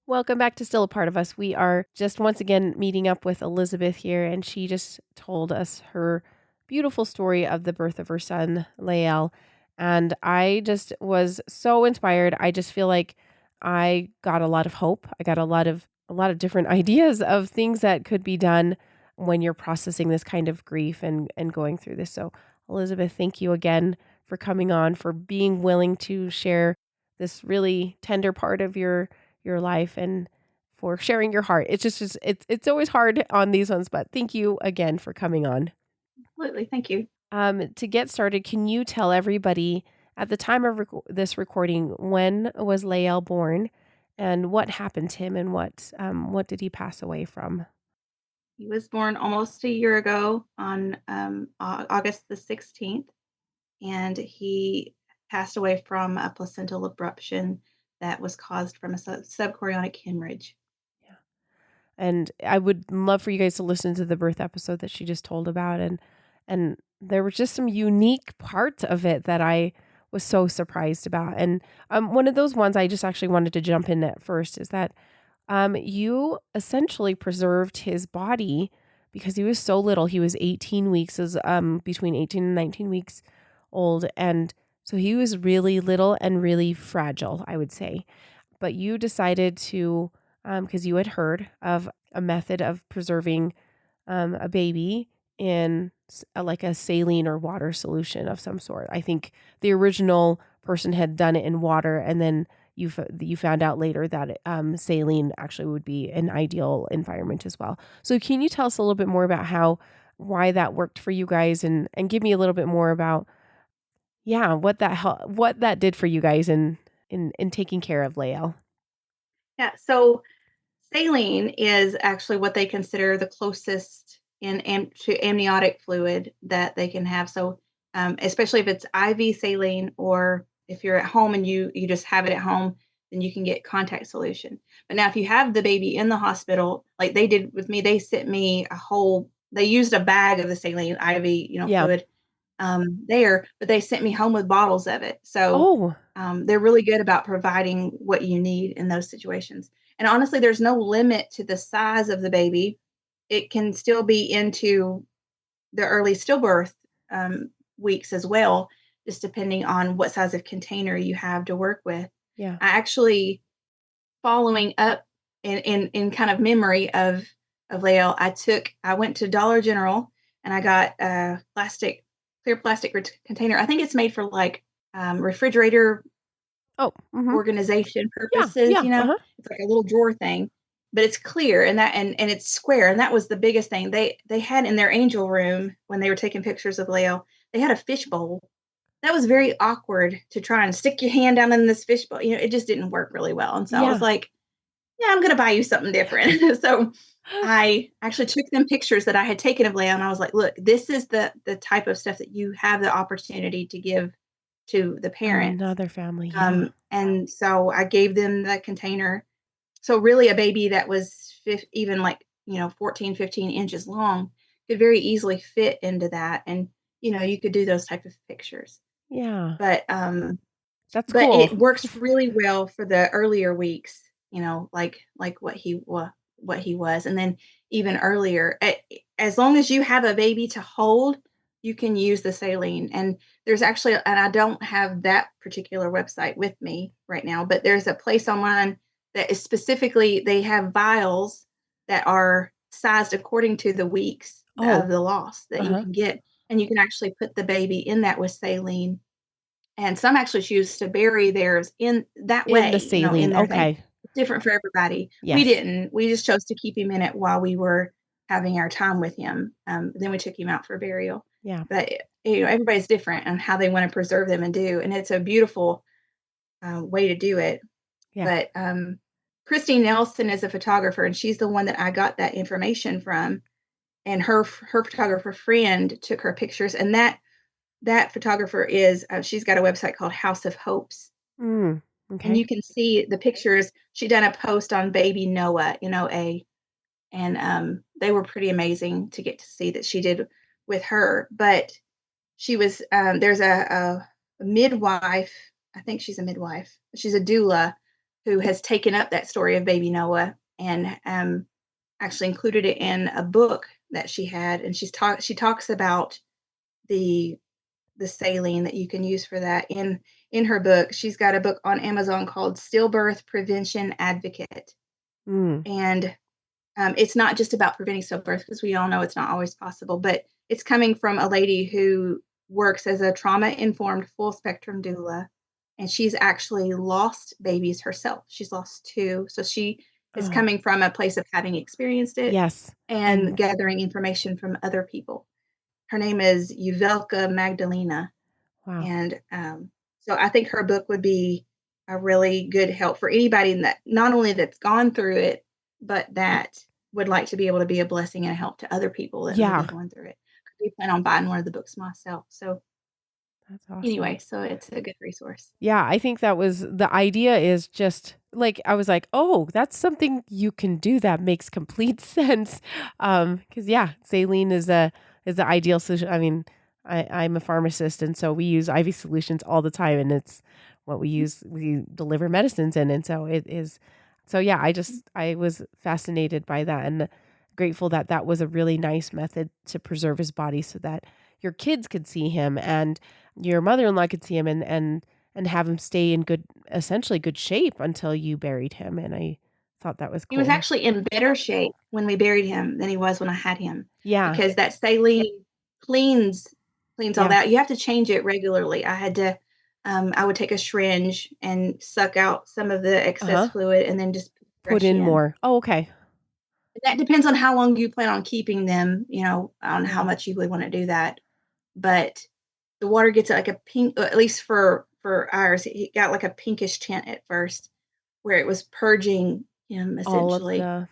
Welcome back to Still a Part of Us. We are just once again meeting up with Elizabeth here, and she just told us her beautiful story of the birth of her son, Lael. And I just was so inspired. I just feel like I got a lot of hope. I got a lot of different ideas of things that could be done when you're processing this kind of grief and going through this. So, Elizabeth, thank you again for coming on, for being willing to share this really tender part of your life and for sharing your heart. It's always hard on these ones, but thank you again for coming on. Absolutely. Thank you. To get started, can you tell everybody at the time of this recording, when was Lael born and what happened to him and what did he pass away from? He was born almost a year ago on August the 16th, and he passed away from a placental abruption that was caused from a subchorionic hemorrhage. Yeah. And I would love for you guys to listen to the birth episode that she just told about, and there were just some unique parts of it that I was so surprised about. And one of those ones I just actually wanted to jump in at first is that you essentially preserved his body because he was so little. He was 18 weeks, is between 18 and 19 weeks old, and so he was really little and really fragile, I would say. But you decided to, because you had heard of a method of preserving a baby in like a saline or water solution of some sort. I think the original person had done it in water, and then you found out later that saline actually would be an ideal environment as well. So can you tell us a little bit more about why that worked for you guys, and give me a little bit more about what that did for you guys in taking care of Lael? Yeah. So saline is actually what they consider the closest to amniotic fluid that they can have. So, especially if it's IV saline, or if you're at home and you just have it at home, then you can get contact solution. But now, if you have the baby in the hospital, like they did with me, they sent me a whole. They used a bag of the saline IV, Yeah. fluid there, but they sent me home with bottles of it. So Oh, they're really good about providing what you need in those situations. And honestly, there's no limit to the size of the baby. It can still be into the early stillbirth weeks as well, just depending on what size of container you have to work with. yeah. I actually, following up in kind of memory of Lael, I went to Dollar General and I got a clear plastic container. I think it's made for like refrigerator Oh, mhm. organization Yeah, purposes, yeah, uh-huh. it's like a little drawer thing, but it's clear, and it's square, and that was the biggest thing. They had in their angel room when they were taking pictures of Leo, they had a fish bowl. That was very awkward to try and stick your hand down in this fish bowl. It just didn't work really well. And so I was Yeah. like, yeah, I'm gonna buy you something different. So I actually took them pictures that I had taken of Leo, and I was like, look, this is the type of stuff that you have the opportunity to give to the parents. Another family, yeah. And so I gave them that container. So really a baby that was even like, 14, 15 inches long could very easily fit into that. And, you could do those type of pictures. Yeah. But That's but cool. it works really well for the earlier weeks, like what he was. And then even earlier, as long as you have a baby to hold, you can use the saline. And there's actually, and I don't have that particular website with me right now, but there's a place online that is specifically, they have vials that are sized according to the weeks of Oh, the loss that you uh-huh. can get. And you can actually put the baby in that with saline, and some actually choose to bury theirs in that In the way, in saline, their thing. okay. It's different for everybody. We Yes. didn't. We just chose to keep him in it while we were having our time with him. Then we took him out for burial. Yeah. But everybody's different on how they want to preserve them and do, and it's a beautiful way to do it. Yeah. But Christine Nelson is a photographer, and she's the one that I got that information from. And her photographer friend took her pictures, and that photographer is she's got a website called House of Hopes, Mm, and okay. you can see the pictures. She done a post on baby Noah, and they were pretty amazing to get to see that she did with her. But she was there's a midwife. I think she's a midwife. She's a doula who has taken up that story of baby Noah and actually included it in a book that she had, and she talks about the the saline that you can use for that in her book. She's got a book on Amazon called Stillbirth Prevention Advocate, Mm. and it's not just about preventing stillbirth because we all know it's not always possible, but it's coming from a lady who works as a trauma informed full spectrum doula. And she's actually lost babies herself. She's lost two. So she is Oh, coming from a place of having experienced it yes. and And gathering information from other people. Her name is Uvelka Magdalena. wow. And so I think her book would be a really good help for anybody that not only that's gone through it, but that would like to be able to be a blessing and a help to other people that may be Yeah, going through it. I do plan on buying one of the books myself. So that's awesome. anyway, so it's a good resource. Yeah, I think that was the idea is just like I was like, "Oh, that's something you can do that makes complete sense." Because yeah, saline is the ideal solution. I mean, I'm a pharmacist and so we use IV solutions all the time and it's what we deliver medicines in and so it is so yeah, I was fascinated by that and grateful that that was a really nice method to preserve his body so that your kids could see him and your mother-in-law could see him and have him stay in good essentially good shape until you buried him, and I thought that was He was cool. actually in better shape when we buried him than he was when I had him Yeah, because that saline cleans cleans all yeah, that. You have to change it regularly. I would take a syringe and suck out some of the excess uh-huh, fluid and then just put put fresh in in. more. Oh, okay. That depends on how long you plan on keeping them, on how Yeah, much you would want to do that. But the water gets like a pink, at least for ours, it got like a pinkish tint at first, where it was purging him all of essentially. the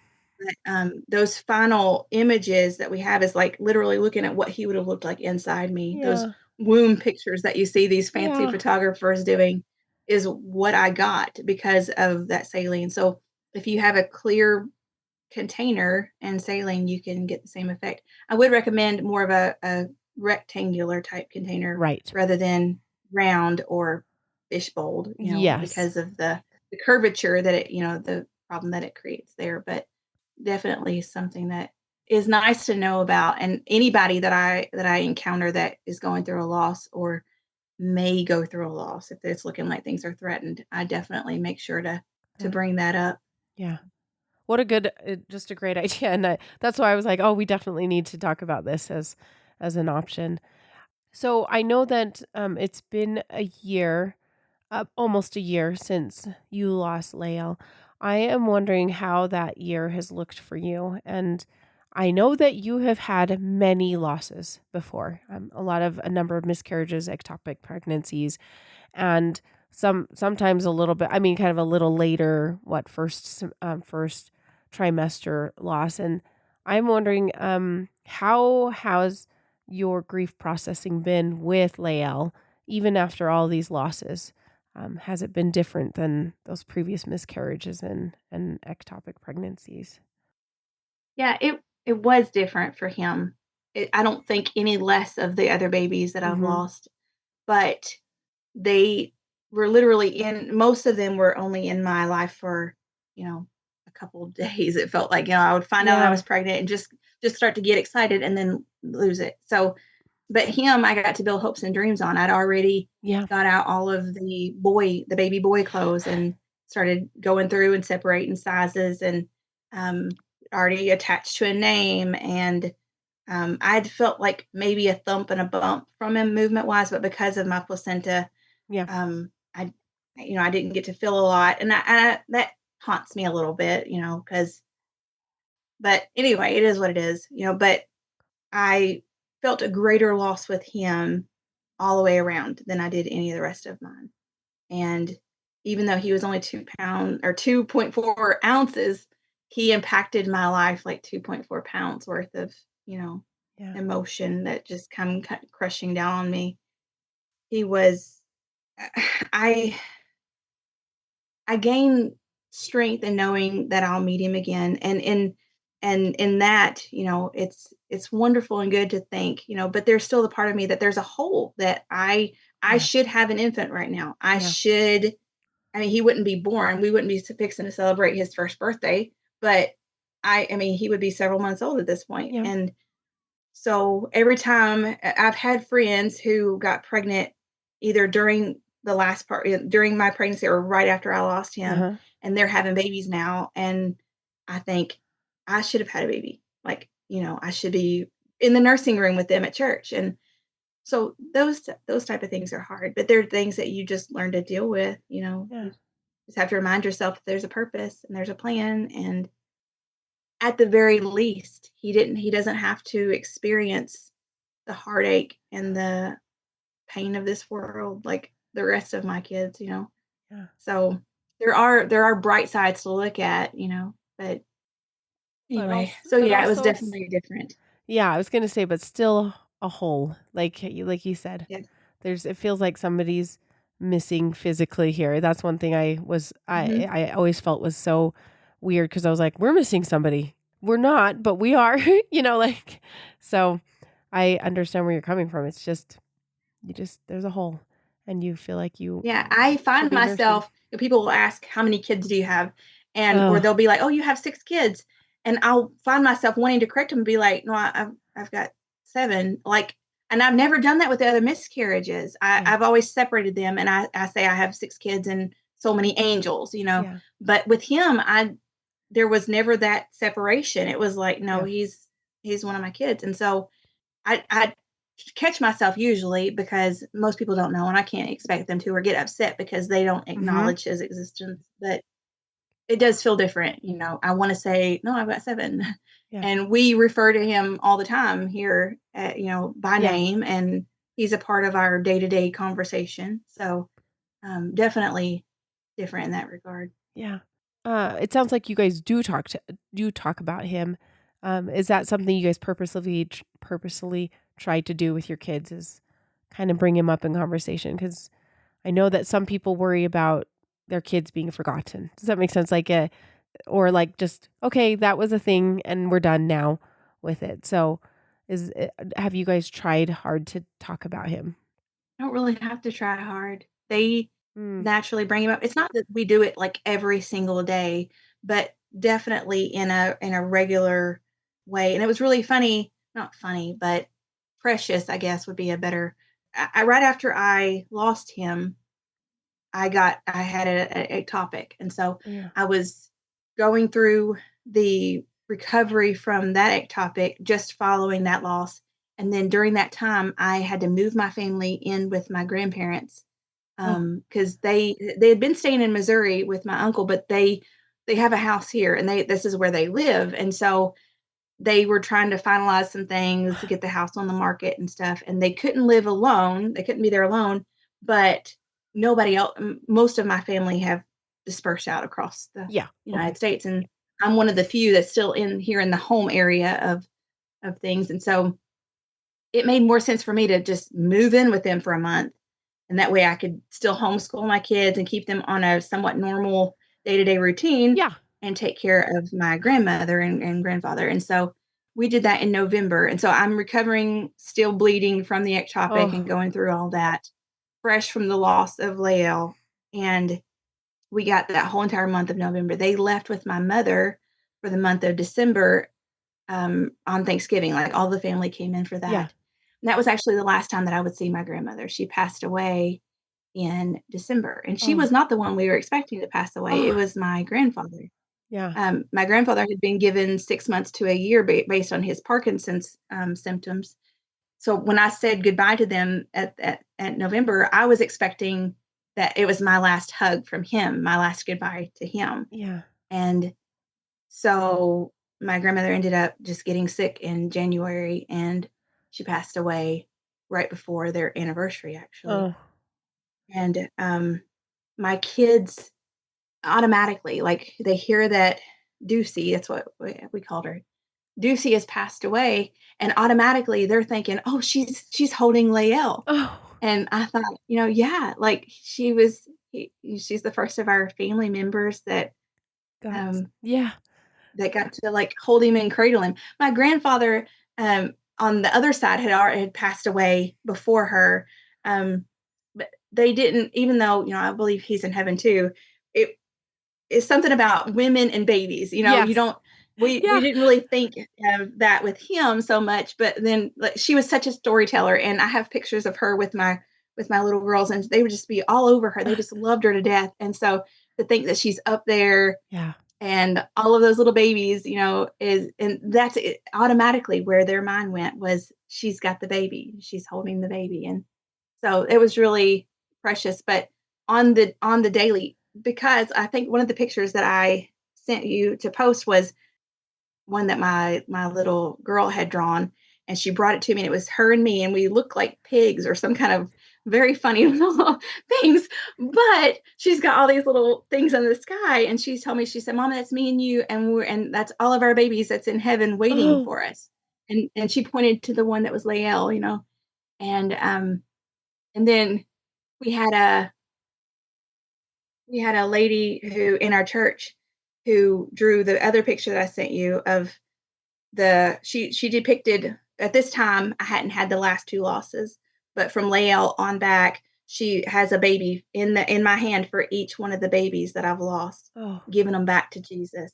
But those final images that we have is like literally looking at what he would have looked like inside me. Those yeah, womb pictures that you see these fancy yeah, photographers doing is what I got because of that saline. So if you have a clear container and saline, you can get the same effect. I would recommend more of a rectangular type container right. rather than round or fish bowled, Yes, because of the curvature that the problem that it creates there. But definitely something that is nice to know about. And anybody that I encounter that is going through a loss or may go through a loss, if it's looking like things are threatened, I definitely make sure to that bring that up. yeah. What a good just a great idea, and that's why I was like, "Oh, we definitely need to talk about this as an option." So, I know that, it's been a year almost a year since you lost Lael. I am wondering how that year has looked for you. And I know that you have had many losses before, a number of miscarriages, ectopic pregnancies, and sometimes a little bit. I mean, kind of a little later, first trimester loss. And I'm wondering, how has your grief processing been with Lael, even after all these losses? Has it been different than those previous miscarriages and ectopic pregnancies? Yeah, it was different for him. I don't think any less of the other babies that I've Mhm. lost, but they were literally in most of them were only in my life for, a couple of days. It felt like, I would find out I Yeah. was pregnant and just start to get excited and then lose it. So, but him, I got to build hopes and dreams on. I'd already Yeah. got out all of the baby boy clothes and started going through and separating sizes and um, already attached to a name. And I'd felt like maybe a thump and a bump from him movement wise, but because of my placenta, Yeah. I, I didn't get to feel a lot. And that haunts me a little bit, but anyway, it is what it is, but I felt a greater loss with him all the way around than I did any of the rest of mine. And even though he was only 2 pounds or 2.4 ounces, he impacted my life like 2.4 pounds worth of, you know, Yeah. emotion that just come crushing down on me. He was, I, I gain strength in knowing that I'll meet him again. And in that, it's wonderful and good to think, but there's still the part of me that there's a hole that I Yeah. should have an infant right now. I Yeah. should I mean, he wouldn't be born. We wouldn't be fixing to celebrate his first birthday, but I mean, he would be several months old at this point. Yeah. And so every time I've had friends who got pregnant either during the last part, during my pregnancy or right after I lost him, Uh-huh. and they're having babies now. And I think I should have had a baby. Like, I should be in the nursing room with them at church. And so those type of things are hard, but they're things that you just learn to deal with. Yeah. You just have to remind yourself that there's a purpose and there's a plan, and at the very least, he doesn't have to experience the heartache and the pain of this world like the rest of my kids. Yeah. So there are bright sides to look at, but But anyway, also so but yeah, it was also definitely different. yeah, I was gonna say, but still a hole, like you said. Yeah. It feels like somebody's missing physically here. That's one thing Mhm. I always felt was so weird because I was like, we're missing somebody. We're not, but we are, like so I understand where you're coming from. It's just there's a hole and you feel like you Yeah, I should find be nursing. myself people will ask, "How many kids do you have?" Or Oh, they'll be like, "Oh, you have 6 kids." And I'll find myself wanting to correct them and be like, "No, I've got 7." Like, and I've never done that with the other miscarriages. yeah, I've always separated them, and I say I have 6 kids and so many angels. yeah, But with him, there was never that separation. It was like, "No, yeah. he's one of my kids." And so I catch myself usually because most people don't know, and I can't expect them to or get upset because they don't Mhm. acknowledge his existence. But it does feel different. I want to say, no, I've got 7. Yeah. And we refer to him all the time here, by Yeah. name, and he's a part of our day to day conversation. So definitely different in that regard. Yeah. It sounds like you guys do talk about him. Is that something you guys purposely try to do with your kids? Is kind of bring him up in conversation? Because I know that some people worry about their kids being forgotten. Does that make sense? Or like just okay, that was a thing, and we're done now with it. So, have you guys tried hard to talk about him? Don't really have to try hard. They Mm, naturally bring him up. It's not that we do it, like, every single day, but definitely in a regular way, and it was really funny not funny, but precious, I guess, would be a better right after I lost him, I had a ectopic, and so yeah. I was going through the recovery from that ectopic just following that loss, and then during that time, I had to move my family in with my grandparents, Oh, because they had been staying in Missouri with my uncle, but they have a house here, and this is where they live, and so they were trying to finalize some things to get the house on the market and stuff, and they couldn't live alone. They couldn't be there alone, but nobody else. Most of my family have dispersed out across the yeah. United Okay. States, and I'm one of the few that's still in here in the home area of things. And so it made more sense for me to just move in with them for a month, and that way I could still homeschool my kids and keep them on a somewhat normal day-to-day routine Yeah. and take care of my grandmother and grandfather. And so we did that in November. And so I'm recovering, still bleeding from the ectopic and Oh, going through all that, fresh from the loss of Lael. And we got that whole entire month of November. They left with my mother for the month of December, on Thanksgiving. Like, all the family came in for yeah. that. And that was actually the last time that I would see my grandmother. She passed away in December, and she Oh, was not the one we were expecting to pass away. It oh, was my grandfather. yeah. My grandfather had been given 6 months to a year based on his Parkinson's symptoms. So when I said goodbye to them at November, I was expecting that it was my last hug from him, my last goodbye to him. Yeah. And so my grandmother ended up just getting sick in January, and she passed away right before their anniversary, actually. Oh, And my kids automatically, like, they hear that Ducey, that's what we called her, Ducey has passed away, and automatically they're thinking, "Oh, she's holding Lael." oh, And I thought, yeah, like, she's the first of our family members God. um, Yeah. that got to, like, hold him and cradle him. My grandfather, on the other side had passed away before her, um, they didn't, even though, I believe he's in heaven too, it is something about women and babies. You Yes. don't, we Yeah. didn't really think of that with him so much, but then like, she was such a storyteller, and I have pictures of her with my little girls, and they would just be all over her. They just loved her to death. And so to think that she's up there Yeah. and all of those little babies, is, and that's it, automatically where their mind went was, she's got the baby, she's holding the baby. And so it was really precious. But on the daily, because I think one of the pictures that I sent you to post was one that my little girl had drawn, and she brought it to me, and it was her and me, and we looked like pigs or some kind of very funny little things. But she's got all these little things in the sky, and she told me, she said, "Mama, that's me and you, and that's all of our babies that's in heaven waiting Oh. for us." And she pointed to the one that was Lael, and and then we had a we had a lady who in our church who drew the other picture that I sent you of the she depicted, at this time I hadn't had the last two losses, but from Lael on back, she has a baby in my hand for each one of the babies that I've lost, Oh. giving them back to Jesus.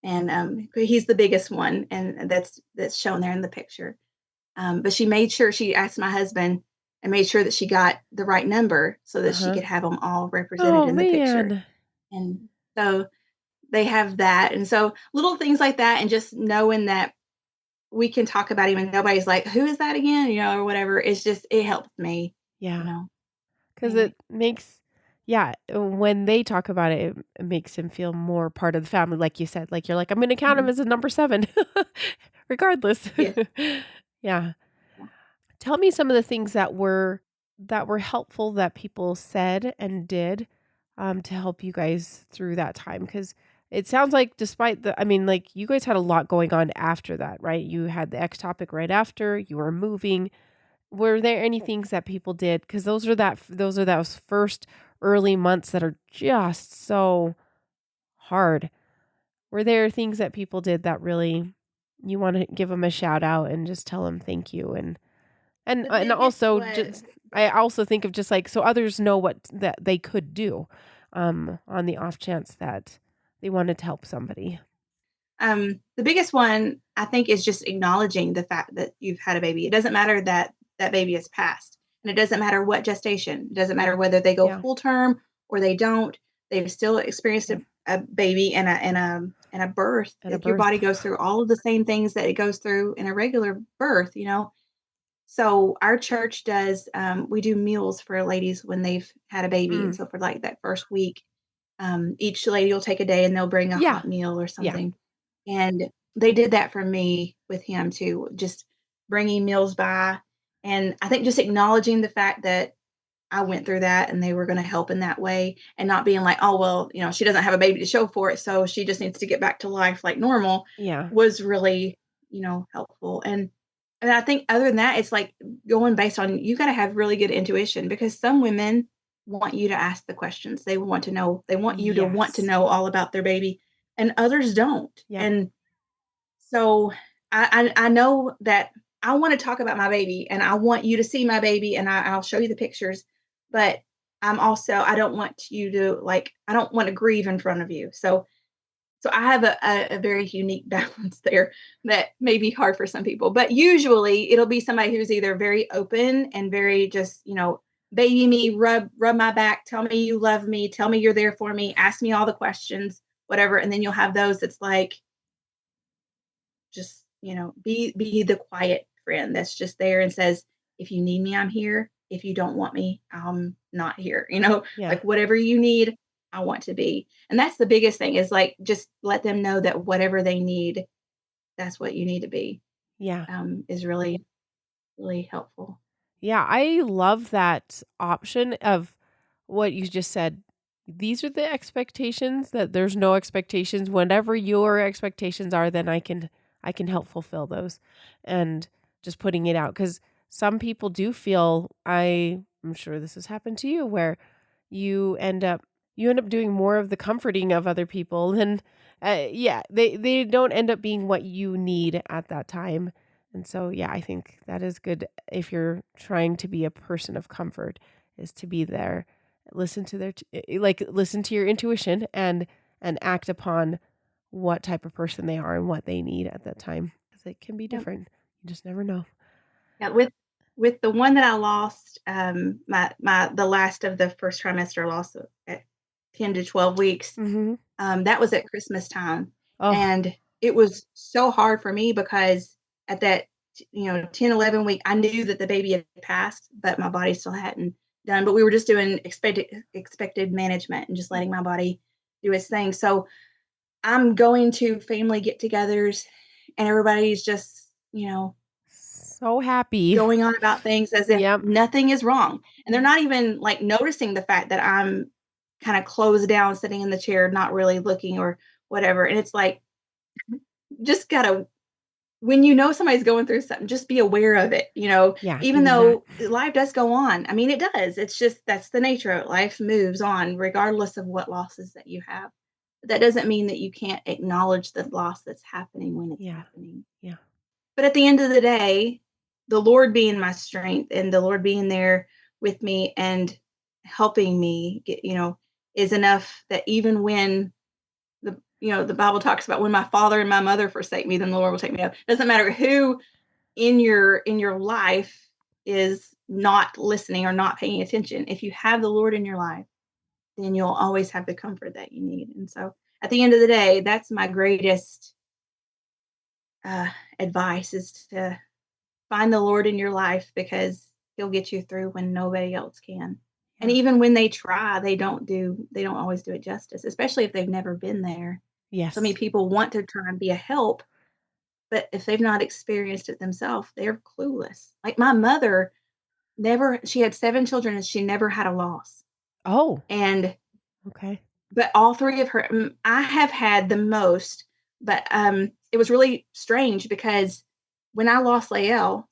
And he's the biggest one, and that's shown there in the picture. But she made sure, she asked my husband and made sure that she got the right number so that she Uh-huh. could have them all represented Oh, in the picture. man. And so they have that. And so little things like that, and just knowing that we can talk about him and nobody's like, "Who is that again?" Or whatever. It's just, it helps me, you Yeah. know. 'Cause Anyway. it makes yeah, when they talk about it, it makes him feel more part of the family, like you said. Like, you're like, "I'm gonna count him Mhm. as a number 7 regardless." Yes. Yeah. Yeah. Tell me some of the things that were helpful that people said and did, to help you guys through that time. Because it sounds like despite the I mean, like, you guys had a lot going on after that, right? You had the ectopic right after, you were moving. Were there any things that people did? Because those are those first early months that are just so hard. Were there things that people did that really you wanna give them a shout out and just tell them thank you? And The and biggest also was, just I also think of just, like, so others know what that they could do, on the off chance that they wanted to help somebody. the biggest one, I think, is just acknowledging the fact that you've had a baby. It doesn't matter that that baby is passed, and it doesn't matter what gestation. It doesn't matter whether they go Yeah, full term or they don't. They've still experienced yeah, a baby and a birth. and a Your birth. body goes through all of the same things that it goes through in a regular birth. So our church does, we do meals for ladies when they've had a baby. And Mm, so for like that first week, each lady will take a day and they'll bring a yeah, hot meal or yeah, something. And they did that for me with him too, just bringing meals by. And I think just acknowledging the fact that I went through that and they were going to help in that way, and not being like, oh, well, she doesn't have a baby to show for it. So she just needs to get back to life like normal, yeah, was really, helpful. And I think other than that, it's like going based on, you got to have really good intuition, because some women want you to ask the questions. They want to know, they want to yes, know all about their baby, and others don't. yep, And so I know that I want to talk about my baby, and I want you to see my baby, and I'll show you the pictures. But I don't want you to, like, I don't want to grieve in front of you. So I have a very unique balance there that may be hard for some people. But usually it'll be somebody who's either very open and very just, baby me, rub my back, tell me you love me, tell me you're there for me, ask me all the questions, whatever. And then you'll have those that's like, just, be the quiet friend that's just there and says, if you need me, I'm here. If you don't want me, I'm not here. yeah, Like, whatever you need, I want to be. And that's the biggest thing, is like, just let them know that whatever they need, that's what you need to be. yeah. Is really, really helpful. Yeah, I love that option of what you just said. These are the expectations that there's no expectations. Whatever your expectations are, then I can help fulfill those. And just putting it out cuz some people do feel I'm sure this has happened to you where you end up you end up doing more of the comforting of other people than yeah, they don't end up being what you need at that time. And so yeah, I think that is good if you're trying to be a person of comfort is to be there, listen to listen to your intuition and act upon what type of person they are and what they need at that time, because it can be Yeah. different. You just never know. Yeah, with the one that I lost, my the last of the first trimester loss at 10 to 12 weeks, Mhm. that was at Christmas time, Oh, and it was so hard for me because at that, 10, 11 week, I knew that the baby had passed, but my body still hadn't done, but we were just doing expected management and just y letting my body do its thing. So, I'm going to family get-togethers, and everybody's just, so happy. going on about things as if Yep. nothing is wrong, and they're Yep. not even, like, noticing the fact that I'm kinda closed down, sitting in the chair, not really looking or whatever, and it's like, just gotta when you know somebody's going through something, just be aware of it, Yeah, even even that. though life does go on. I mean, it does, it's just that's the nature of it. Life moves on regardless of what losses that you have. That doesn't mean that you can't acknowledge the loss that's happening when it's Yeah. happening. Yeah. But at the end of the day, the Lord being my strength and the Lord being there with me and helping me get, is enough that even when the Bible talks about when my father and my mother forsake me, then the Lord will take me up. Doesn't matter who in your life is not listening or not paying attention. If you have the Lord in your life, then you'll always have the comfort that you need. And so at the end of the day, that's my greatest uh, advice is to find the Lord in your life because he'll get you through when nobody else can. And Yeah. even when they try, they don't always do it justice, especially if they've never been there. So many Yes. people want to try and be a help, but if they've not experienced it themselves, they're clueless. Like my mother never she had 7 children and she never had a loss. Oh, And okay. but all 3 of her I have had the most, but it was really strange because when I lost Lael,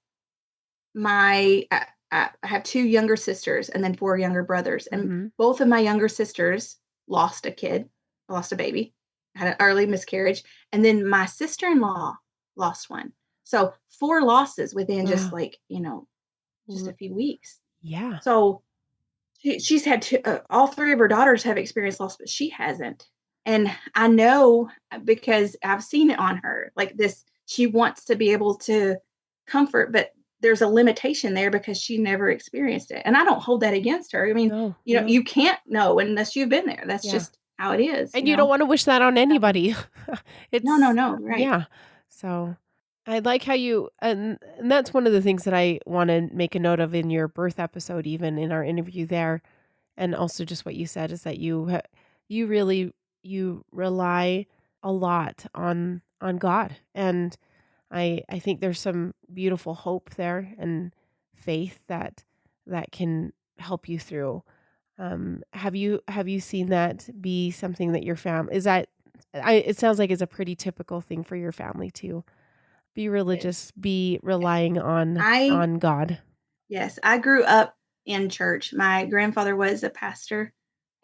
my I have 2 younger sisters and then 4 younger brothers, and Mhm. both of my younger sisters lost a kid, lost a baby, had an early miscarriage, and then my sister-in-law lost one. So 4 losses within just Wow. like, just a R few weeks. Yeah. So she's had 2 all 3 of her daughters have experienced loss, but she hasn't. And I know because I've seen it on her, like this she wants to be able to comfort, but there's a limitation there because she never experienced it. And I don't hold that against her. I mean, No, no. you can't know unless you've been there. That's Yeah. just how it is, And you don't wanna wish that on Um, anybody. no, no, It's no, right. yeah. So, I like how you and that's one of the things that I wanna make a note of in your birth episode, even in our interview there, and also just what you said is that you really you rely a lot on God, and I think there's some beautiful hope there and faith that can help you through. Have you seen that be something that your is that it sounds like it's a pretty typical thing for your family to be Yes. religious, be relying I on God. Yes, I grew up in church. My grandfather was a pastor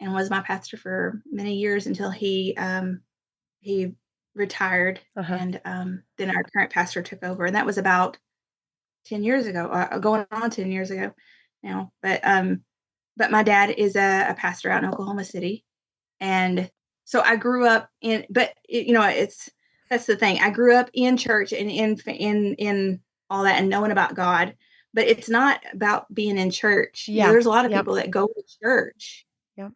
and was my pastor for many years until he retired, Uh-huh. and then our current pastor took over, and that was about 10 years ago, going on 10 years ago now. But my dad is a pastor out in Oklahoma City, and so I grew up in. But it's that's the thing. I grew up in church and in all that and knowing about God. But it's not about being in church. Yeah. There's a lot of Yep. people that go to church Yep.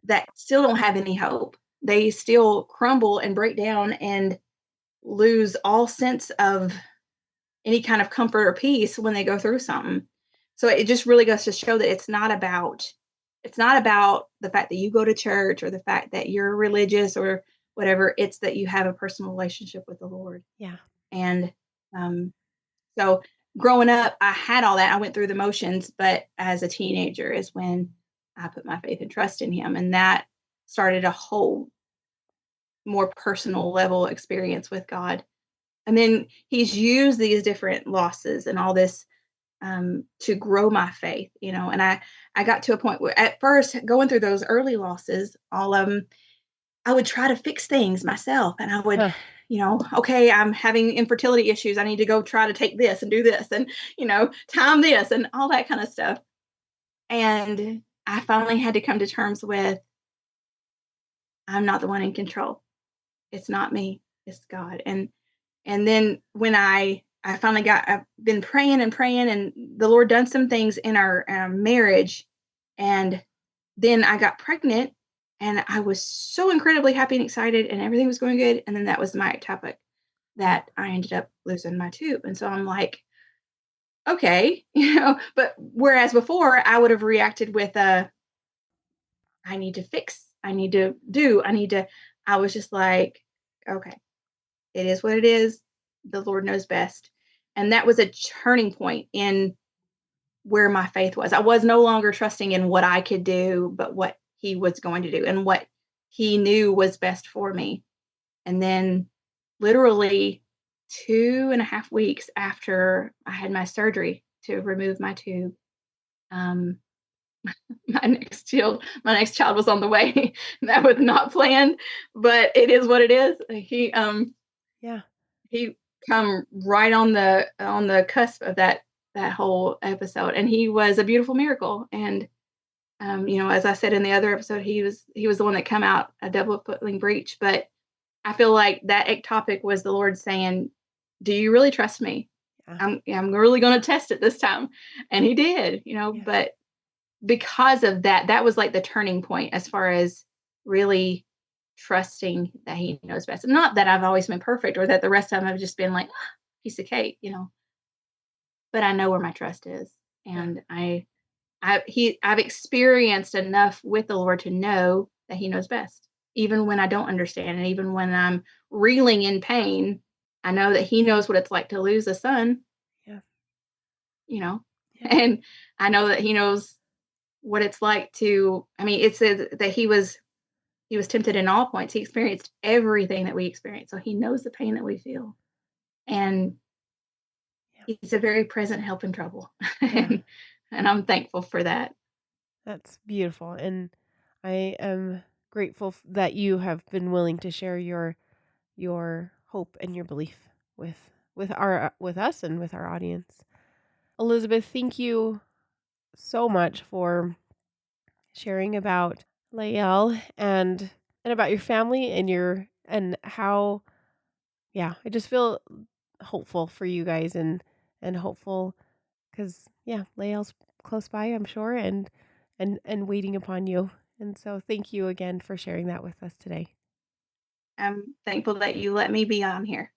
that still don't have any hope. They still crumble and break down and lose all sense of any kind of comfort or peace when they go through something. So it just really goes to show that it's not about the fact that you go to church or the fact that you're religious or whatever. It's that you have a personal relationship with the Lord. Yeah. And um, so growing up, I had all that. I went through the motions, but as a teenager is when I put my faith and trust in Him, and that started a whole more personal level experience with God. And then He's used these different losses and all this to grow my faith, and I got to a point where at first going through those early losses, all of them, I would try to fix things myself, and I would, Huh. okay, I'm having infertility issues. I need to go try to take this and do this, and time this and all that kind of stuff. And I finally had to come to terms with, I'm not the one in control. It's not me, it's God. And then when I finally I've been praying and praying, and the Lord done some things in our marriage, and then I got pregnant, and I was so incredibly happy and excited, and everything was going good, and then that was my ectopic Yeah. that I ended up losing my tube, and so I'm like, "Okay," but whereas before I would have reacted with a, "I need to fix, I need to do, I need to," I was just like, "Okay, it is what it is. The Lord knows best." And that was a turning point in where my faith was. I was no longer trusting in what I could do, but what He was going to do and what He knew was best for me. And then, literally 2.5 weeks after I had my surgery to remove my tube, um, my next child was on the way. That was not planned, but it is what it is. Yeah. He come right on the cusp of that whole episode, and he was a beautiful miracle. And as I said in the other episode, he was the one that come out a double footling breech. But I feel like that ectopic was the Lord saying, "Do you really trust me? Yeah. I'm really going to test it this time," and He did. Yeah. But because of that, that was like the turning point as far as really trusting that He knows best. Not that I've always been perfect, or that the rest of them have just been like, "Ah, piece of cake." But I know where my trust is, Yeah. and I've experienced enough with the Lord to know that He knows best, even when I don't understand, and even when I'm reeling in pain. I know that He knows what it's like to lose a son, Yeah. you know, Yeah. and I know that He knows what it's like to. I mean, it says that He was tempted in all points. He experienced everything that we experience, so He knows the pain that we feel, and Yeah. He's a very present help in trouble, Yeah. and I'm thankful for that. That's beautiful. And I am grateful that you have been willing to share your hope and your belief with us and with our audience. Elizabeth, thank you so much for sharing about Lael and about your family and how, yeah, I just feel hopeful for you guys and hopeful because, yeah, Lael's close by, I'm sure, and waiting upon you. And so thank you again for sharing that with us today. I'm thankful that you let me be on here.